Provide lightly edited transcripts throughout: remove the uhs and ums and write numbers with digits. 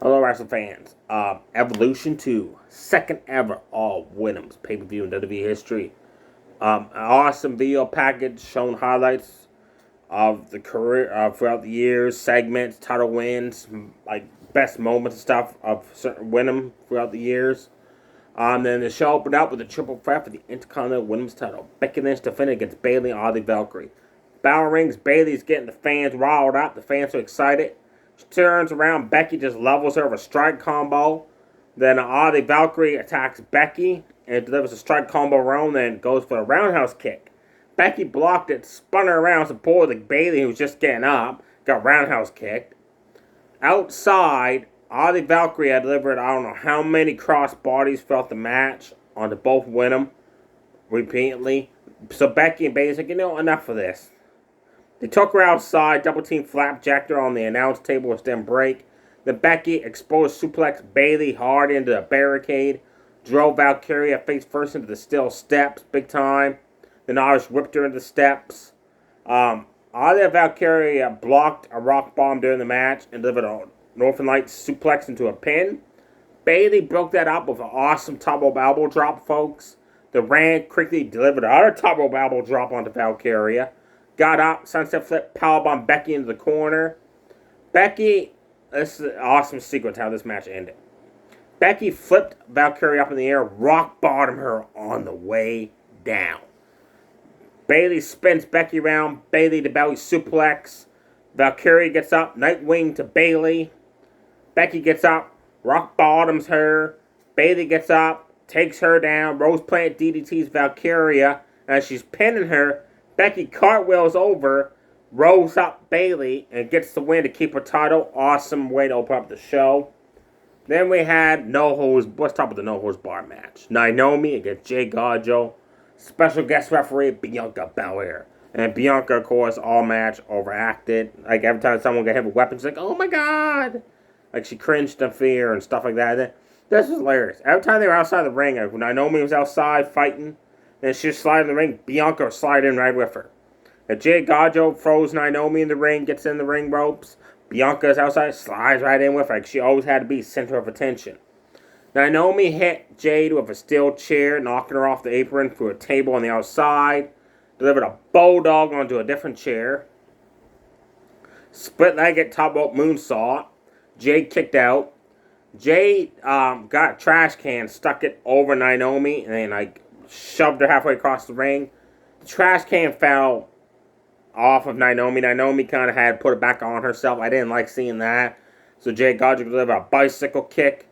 Hello, wrestling fans. Evolution 2, second ever All Win'ems pay-per-view in WWE history. An awesome video package showing highlights of the career throughout the years, segments, title wins, like best moments and stuff of certain Win'em throughout the years. Then the show opened up with a triple threat for the Intercontinental Women's title. Becky Lynch defended against Bayley and Audrey Valkyrie. Battle rings, Bayley's getting the fans riled up. The fans are excited. She turns around, Becky just levels her with a strike combo. Then Audrey Valkyrie attacks Becky and delivers a strike combo around, then goes for a roundhouse kick. Becky blocked it, spun her around, supported Bayley, who was just getting up, got roundhouse kicked. Outside, Audrey Valkyrie had delivered I don't know how many cross bodies throughout the match on to both win them repeatedly. So Becky and Bayley's like, enough of this. They took her outside, double team flapjacked her on the announce table with stem break. Then Becky exposed suplex Bayley hard into the barricade, drove Valkyria face first into the steel steps, big time. Then Irish whipped her into the steps. Audrey Valkyria blocked a rock bomb during the match and delivered a Northern Lights suplex into a pin. Bayley broke that up with an awesome top rope elbow drop, folks. The Rand quickly delivered another top rope elbow drop onto Valkyria. Got up, sunset flip, powerbomb Becky into the corner. Becky, this is an awesome sequence how this match ended. Becky flipped Valkyrie up in the air, rock bottom her on the way down. Bayley spins Becky around, Bayley to belly suplex. Valkyrie gets up, Nightwing to Bayley. Becky gets up, rock bottoms her. Bayley gets up, takes her down, Rose Plant DDTs Valkyria. As she's pinning her, Becky cartwheels over, rolls up Bayley, and gets the win to keep her title. Awesome way to open up the show. Then we had let's talk about the No Holds Barred match. Naomi against Jade Cargill. Special guest referee, Bianca Belair. And Bianca, of course, all match overacted. Like every time someone got hit with a weapon, she's like, oh my god. Like she cringed in fear and stuff like that. This was hilarious. Every time they were outside the ring, when Naomi was outside fighting, and she was sliding in the ring, Bianca would slide in right with her. And Jade Cargill throws Naomi in the ring, gets in the ring ropes. Bianca's outside, slides right in with her. Like she always had to be center of attention. Naomi hit Jade with a steel chair, knocking her off the apron through a table on the outside. Delivered a bulldog onto a different chair. Split-legged top rope moonsault. Jade kicked out. Jade got a trash can, stuck it over Naomi, and then shoved her halfway across the ring. The trash can fell off of Naomi. Naomi kind of had put it back on herself. I didn't like seeing that. So Jade Cargill delivered a bicycle kick,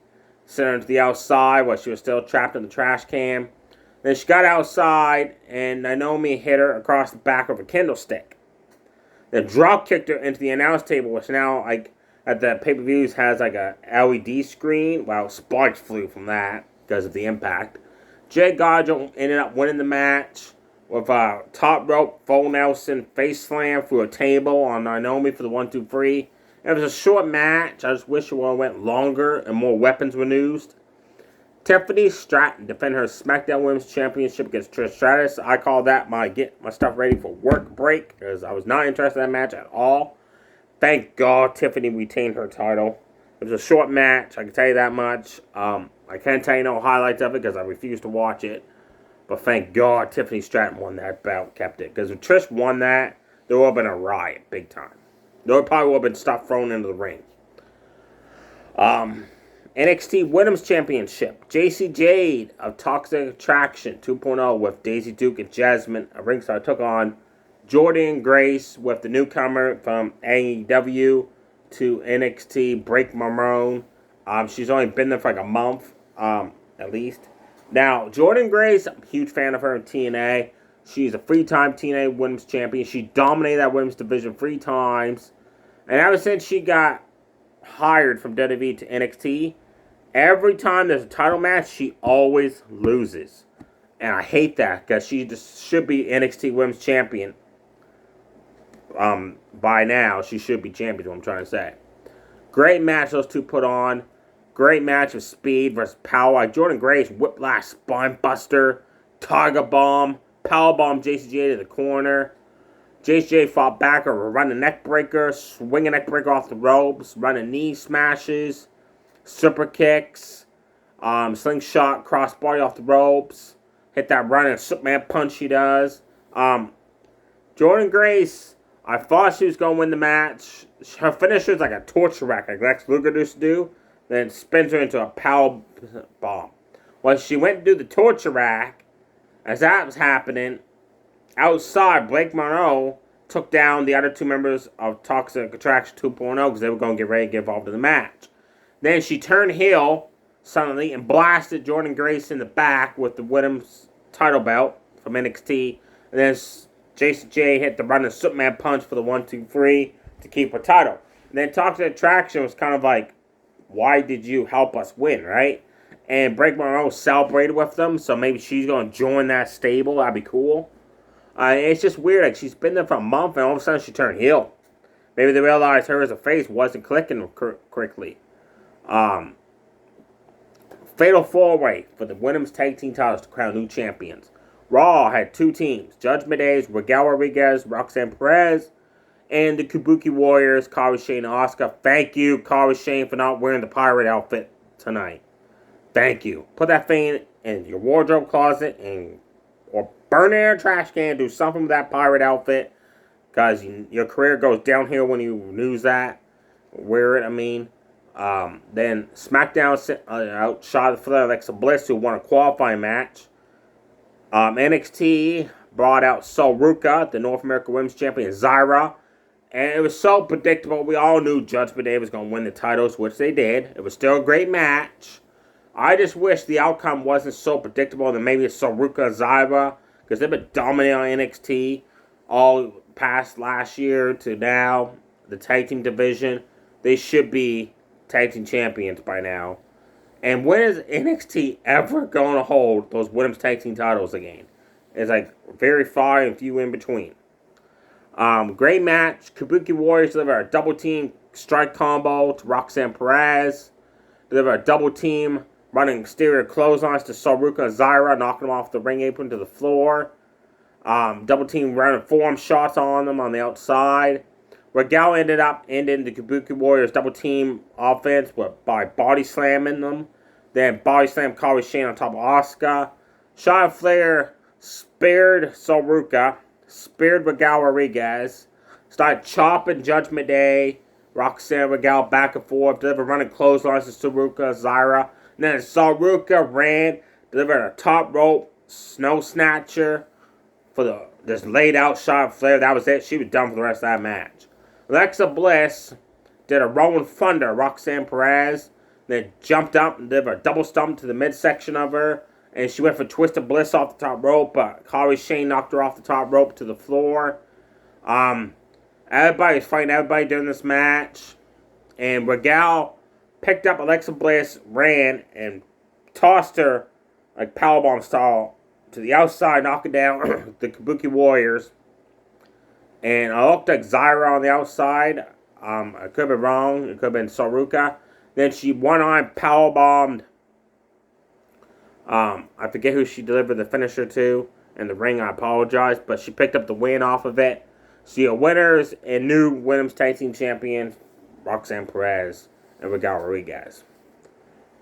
sent her to the outside while she was still trapped in the trash can. Then she got outside, and Naomi hit her across the back of a kendo stick. Then drop kicked her into the announce table, which now, at the pay-per-views, has a LED screen. Well, sparks flew from that because of the impact. Jade Cargill ended up winning the match with a top rope full Nelson face slam through a table on Naomi for the 1-2-3. It was a short match. I just wish it would have went longer and more weapons were used. Tiffany Stratton defended her SmackDown Women's Championship against Trish Stratus. I call that my get my stuff ready for work break because I was not interested in that match at all. Thank God Tiffany retained her title. It was a short match, I can tell you that much. I can't tell you no highlights of it because I refuse to watch it. But thank God Tiffany Stratton won that belt, kept it. Because if Trish won that, there would have been a riot, big time. There probably would have been stuff thrown into the ring. NXT Women's Championship. JC Jade of Toxic Attraction 2.0 with Daisy Duke and Jasmine ringside took on Jordynne Grace with the newcomer from AEW to NXT, Break Mamone. She's only been there for a month, at least. Now, Jordynne Grace, I'm a huge fan of her in TNA. She's a three-time TNA Women's Champion. She dominated that women's division 3 times. And ever since she got hired from WWE to NXT, every time there's a title match, she always loses. And I hate that because she just should be NXT Women's Champion. By now, she should be champion, is what I'm trying to say. Great match those two put on. Great match of speed versus power. Jordynne Grace, whiplash, spine buster, target bomb, power bomb JCJ to the corner. JCJ fought back or run a neck breaker, swing a neck breaker off the ropes, run a knee smashes. super kicks, slingshot, crossbody off the ropes, hit that running Superman punch she does. Jordynne Grace, I thought she was going to win the match. Her finisher is like a torture rack, like Lex Luger used to do, then spins her into a power bomb. Well, she went to do the torture rack. As that was happening, outside, Blake Monroe took down the other two members of Toxic Attraction 2.0 because they were going to get ready to get involved in the match. Then she turned heel suddenly and blasted Jordynne Grace in the back with the women's title belt from NXT. And then Jason J hit the running Superman punch for the 1-2-3 to keep her title. And then Toxic Attraction was kind of like, why did you help us win, right? And Blake Monroe celebrated with them, so maybe she's going to join that stable. That'd be cool. It's just weird. Like, she's been there for a month, and all of a sudden she turned heel. Maybe they realized her as a face wasn't clicking quickly. Fatal 4-way for the women's tag team titles to crown new champions. Raw had two teams. Judgment Day's Raquel Rodriguez, Roxanne Perez, and the Kabuki Warriors, Kairi Sane and Asuka. Thank you, Kairi Sane, for not wearing the pirate outfit tonight. Thank you. Put that thing in your wardrobe closet or burn it in a trash can. Do something with that pirate outfit. Because your career goes downhill when you lose that. Wear it, I mean. Then SmackDown outshot Flair Alexa Bliss, who won a qualifying match. NXT brought out Sol Ruca, the North American Women's Champion, Zyra. And it was so predictable. We all knew Judgment Day was going to win the titles, which they did. It was still a great match. I just wish the outcome wasn't so predictable that maybe it's Sol Ruca and Zyra, because they've been dominating on NXT all past last year to now. The tag team division, they should be tag team champions by now. And when is NXT ever going to hold those women's tag team titles again? It's like very far and few in between. Great match. Kabuki Warriors deliver a double team strike combo to Roxanne Perez. Deliver a double team running exterior clotheslines to Sol Ruca and Zyra, knocking them off the ring apron to the floor. Double team running forearm shots on them on the outside. Regal ended up ending the Kabuki Warriors double team offense by body slamming them. Then body slam Kairi Sane on top of Asuka. Charlotte Flair spared Sol Ruca, spared Regal Rodriguez, started chopping Judgment Day, Roxanne Regal back and forth, delivered running clotheslines to Sol Ruca, Zyra. And then Sol Ruca ran, delivered a top rope snow snatcher for the just laid out Charlotte Flair. That was it. She was done for the rest of that match. Alexa Bliss did a Rolling Thunder, Roxanne Perez, then jumped up and did a double stomp to the midsection of her. And she went for Twisted Bliss off the top rope, but Kairi Sane knocked her off the top rope to the floor. Everybody was fighting everybody during this match. And Regal picked up Alexa Bliss, ran, and tossed her like powerbomb style to the outside, knocking down the Kabuki Warriors. And it looked like Zyra on the outside. I could have been wrong. It could have been Sol Ruca. Then she one-arm powerbombed. I forget who she delivered the finisher to in the ring. I apologize. But she picked up the win off of it. So your winners and new women's tag team champions, Roxanne Perez and Regal Rodriguez.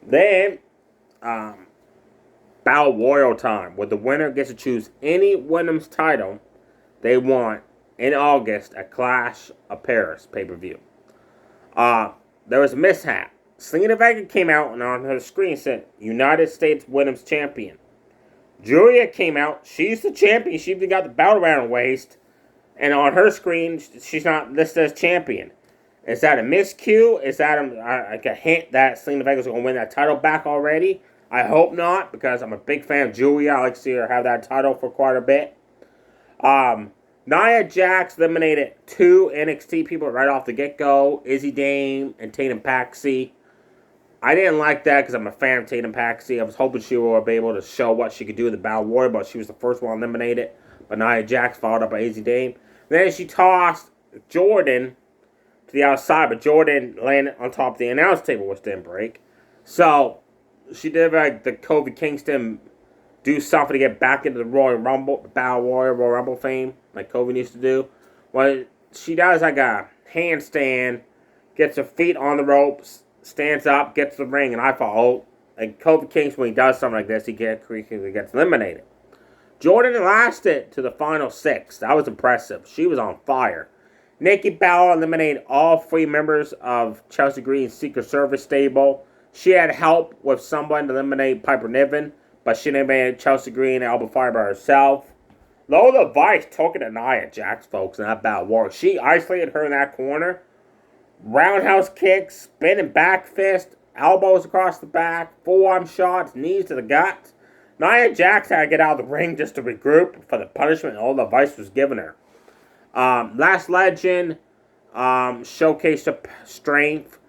Then, Battle Royal time, where the winner gets to choose any women's title they want in August at Clash of Paris pay-per-view. There was a mishap. Selena Vega came out and on her screen said, United States Women's Champion. Julia came out. She's the champion. She even got the belt around her waist. And on her screen, she's not listed as champion. Is that a miscue? Is that a hint that Selena Vega's going to win that title back already? I hope not, because I'm a big fan of Julia. I like to see her have that title for quite a bit. Nia Jax eliminated two NXT people right off the get-go. Izzy Dame and Tatum Paxi. I didn't like that because I'm a fan of Tatum Paxi. I was hoping she would be able to show what she could do in the Battle Royal, but she was the first one eliminated. But Nia Jax followed up by Izzy Dame. Then she tossed Jordan to the outside, but Jordan landed on top of the announce table, which didn't break. So she did like the Kofi Kingston do something to get back into the Royal Rumble, Battle Royal Rumble fame, like Kofi used to do. Well, she does like a handstand, gets her feet on the ropes, stands up, gets the ring, and I thought, oh, like Kofi Kingston, when he does something like this, he gets eliminated. Jordan lasted to the final 6. That was impressive. She was on fire. Nikki Bella eliminated all 3 members of Chelsea Green's Secret Service stable. She had help with someone to eliminate Piper Niven, but she eliminated Chelsea Green and Alba Fire by herself. Lola Vice took it to Nia Jax, folks, in that battle war. She isolated her in that corner. Roundhouse kicks, spinning back fist, elbows across the back, forearm shots, knees to the guts. Nia Jax had to get out of the ring just to regroup for the punishment Lola Vice was giving her. Last Legend showcased her strength.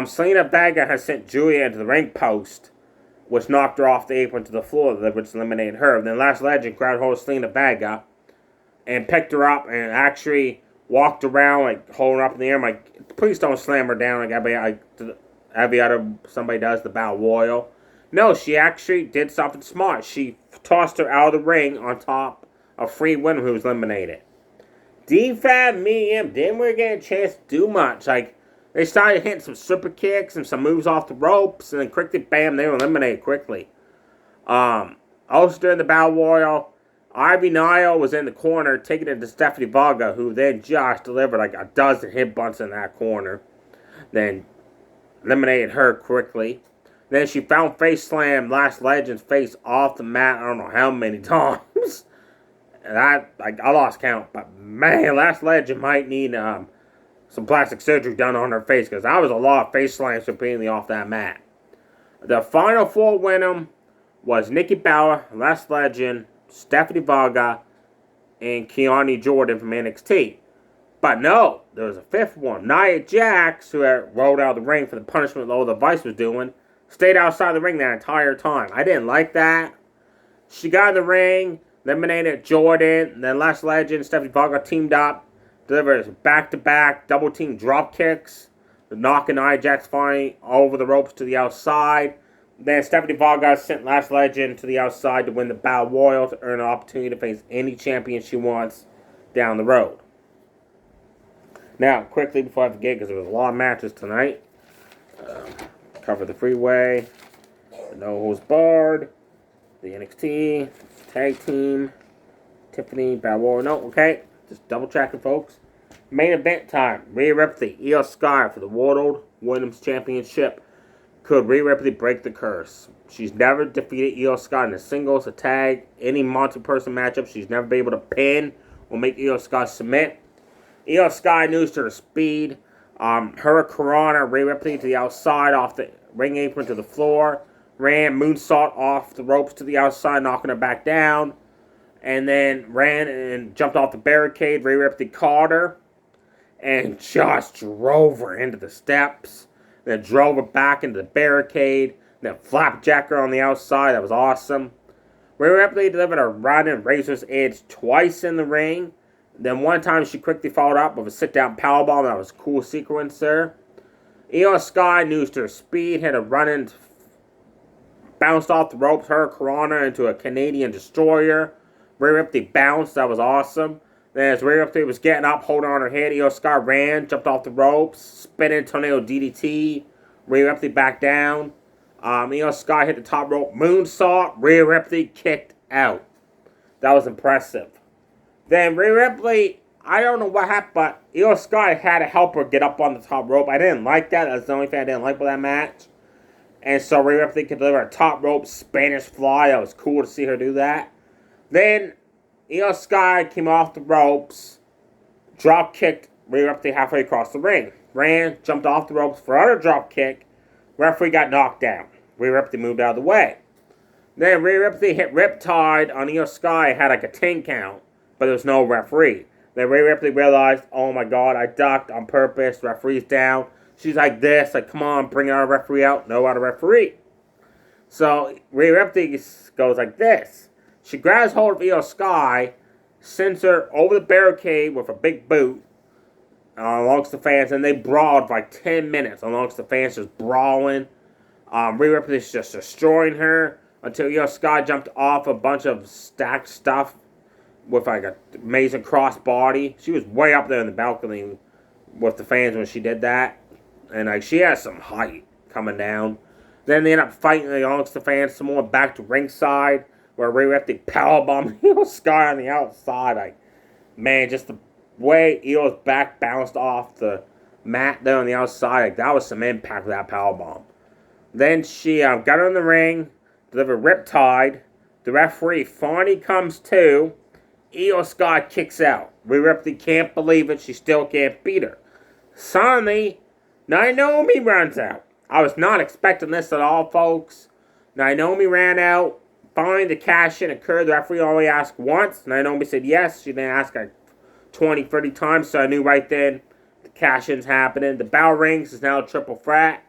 Selena Vega has sent Julia into the ring post, which knocked her off the apron to the floor, which eliminated her. Then Last Legend grabbed hold of Selena Vega and picked her up and actually walked around, like, holding her up in the air. I'm like, please don't slam her down like every other somebody does, the Battle Royal. No, she actually did something smart. She tossed her out of the ring on top of Free Winner, who was eliminated. D-Fab, Medium didn't really get a chance to do much. Like, they started hitting some super kicks and some moves off the ropes, and then quickly, bam, they were eliminated quickly. Also during the Battle Royal, Ivy Nile was in the corner, taking it to Stephanie Varga, who then just delivered like a dozen hit bunts in that corner. Then eliminated her quickly. Then she found face slam Last Legend's face off the mat, I don't know how many times. And I lost count, but man, Last Legend might need some plastic surgery done on her face, because that was a lot of face slams repeatedly off that mat. The final 4 winner was Nikki Bella, Last Legend, Stephanie Varga, and Keone Jordan from NXT. But no, there was a 5th one. Nia Jax, who had rolled out of the ring for the punishment Lola Vice was doing, stayed outside the ring that entire time. I didn't like that. She got in the ring, eliminated Jordan, then Last Legend, Stephanie Varga teamed up, delivered back-to-back double-team drop kicks, knocking Nia Jax finally over the ropes to the outside. Then Stephanie Varga sent Last Legend to the outside to win the Battle Royal to earn an opportunity to face any champion she wants down the road. Now, quickly before I forget, because there was a lot of matches tonight, cover the Freeway, the No Holds Barred, the NXT, Tag Team, Tiffany, Battle Royal. No, okay, just double checking, folks. Main event time, Rhea Ripley, Io Sky for the World Women's Championship. Could Rhea Ripley break the curse? She's never defeated Io Sky in a singles, a tag, any multi-person matchup. She's never been able to pin or make Io Sky submit. Io Sky used her speed. Hurricanrana, Rhea Ripley to the outside, off the ring apron to the floor. Ran moonsault off the ropes to the outside, knocking her back down. And then ran and jumped off the barricade. Rhea Ripley caught her and just drove her into the steps. Then drove her back into the barricade. Then flapjacked her on the outside. That was awesome. Rhea Ripley delivered a running Razor's Edge twice in the ring. Then one time she quickly followed up with a sit-down powerbomb. That was a cool sequence there. Io Sky used her speed, hit a running, bounced off the ropes, Hurricanrana into a Canadian Destroyer. Rhea Ripley bounced. That was awesome. Then as Rhea Ripley was getting up, holding on her head, Io Sky ran, jumped off the ropes, spinning tornado DDT. Rhea Ripley back down. Io Sky hit the top rope, moonsault. Rhea Ripley kicked out. That was impressive. Then Rhea Ripley, I don't know what happened, but Io Sky had to help her get up on the top rope. I didn't like that. That's the only thing I didn't like with that match. And so Rhea Ripley could deliver a top rope Spanish fly. That was cool to see her do that. Then Io Sky came off the ropes, drop kicked Rhea Ripley halfway across the ring. Ran, jumped off the ropes for another drop kick. Referee got knocked down. Rhea Ripley moved out of the way. Then Rhea Ripley hit Riptide on Io Sky, had like a 10 count, but there was no referee. Then Rhea Ripley realized, oh my god, I ducked on purpose, referee's down. She's like this, like come on, bring our referee out. No other referee. So Rhea Ripley goes like this. She grabs hold of Io Sky, sends her over the barricade with a big boot amongst the fans, and they brawled for like 10 minutes amongst the fans, just brawling. Rhea Ripley's just destroying her until Io Sky jumped off a bunch of stacked stuff with like an amazing crossbody. She was way up there in the balcony with the fans when she did that. And like she has some height coming down. Then they end up fighting the Youngster fans some more back to ringside where Rhea Ripley powerbombed Io Sky on the outside. Like, man, just the way Io's back bounced off the mat there on the outside, like that was some impact with that powerbomb. Then she got her in the ring, delivered Riptide. The referee finally comes to. Io Sky kicks out. Rhea Ripley can't believe it. She still can't beat her. Suddenly, Naomi runs out. I was not expecting this at all, folks. Naomi ran out. Finally, the cash-in occurred. The referee only asked once. Naomi said yes. She didn't ask like 20, 30 times, so I knew right then the cash-in's happening. The bell rings. It's now a triple threat,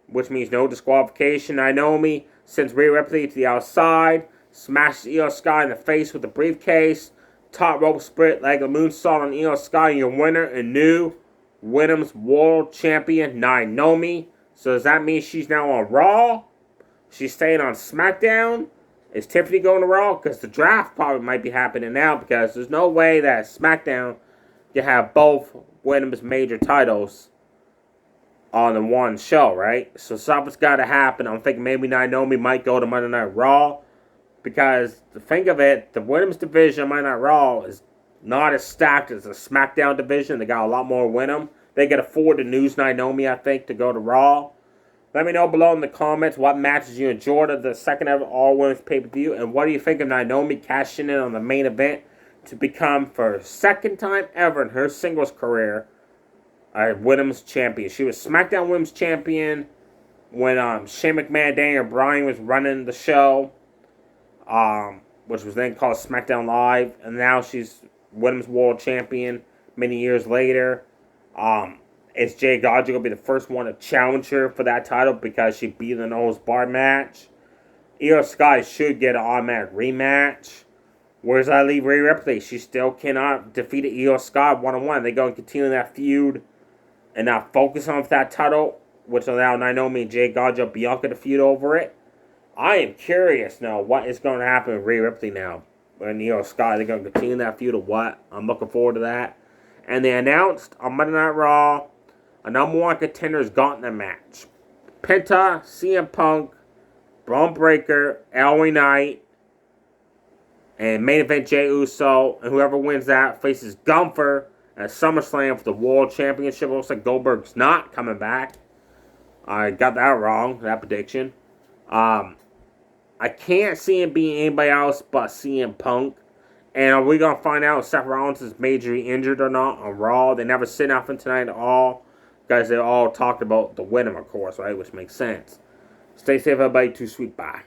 which means no disqualification. Naomi sends Rhea Ripley to the outside, smashes Io Sky in the face with the briefcase, top rope split, leg of moonsault on Io Sky, and your winner and new Women's World Champion Naomi. So does that mean she's now on Raw? She's staying on SmackDown? Is Tiffany going to Raw? Because the draft probably might be happening now, because there's no way that SmackDown can have both women's major titles on the one show, right? So something's got to happen. I'm thinking maybe Naomi might go to Monday Night Raw, because to think of it, the women's division of Monday Night Raw is not as stacked as the SmackDown division. They got a lot more women. They can afford to lose Naomi, I think, to go to Raw. Let me know below in the comments what matches you enjoyed of the second ever all-women's pay-per-view, and what do you think of Naomi cashing in on the main event to become, for the second time ever in her singles career, a women's champion. She was SmackDown Women's Champion when Shane McMahon, Daniel Bryan was running the show, which was then called SmackDown Live, and now she's Women's World Champion many years later. Is Jay Godja going to be the first one to challenge her for that title because she beat the nose bar match? Io Sky should get an automatic rematch. Where does that leave Rhea Ripley? She still cannot defeat Io Sky one-on-one. They're going to continue that feud and not focus on that title, which will allow Naomi and Jay Godja Bianca to feud over it. I am curious now what is going to happen with Rhea Ripley now. And Io Sky, they're going to continue that feud or what? I'm looking forward to that. And they announced on Monday Night Raw a number one contenders gauntlet match. Penta, CM Punk, Braun Breaker, LA Knight, and main event Jey Uso. And whoever wins that faces Gunther at SummerSlam for the World Championship. Looks like Goldberg's not coming back. I got that wrong, that prediction. I can't see him being anybody else but CM Punk. And are we going to find out if Seth Rollins is majorly injured or not on Raw? They never said nothing tonight at all. Guys, they all talked about the winner, of course, right? Which makes sense. Stay safe, everybody. Too sweet. Bye.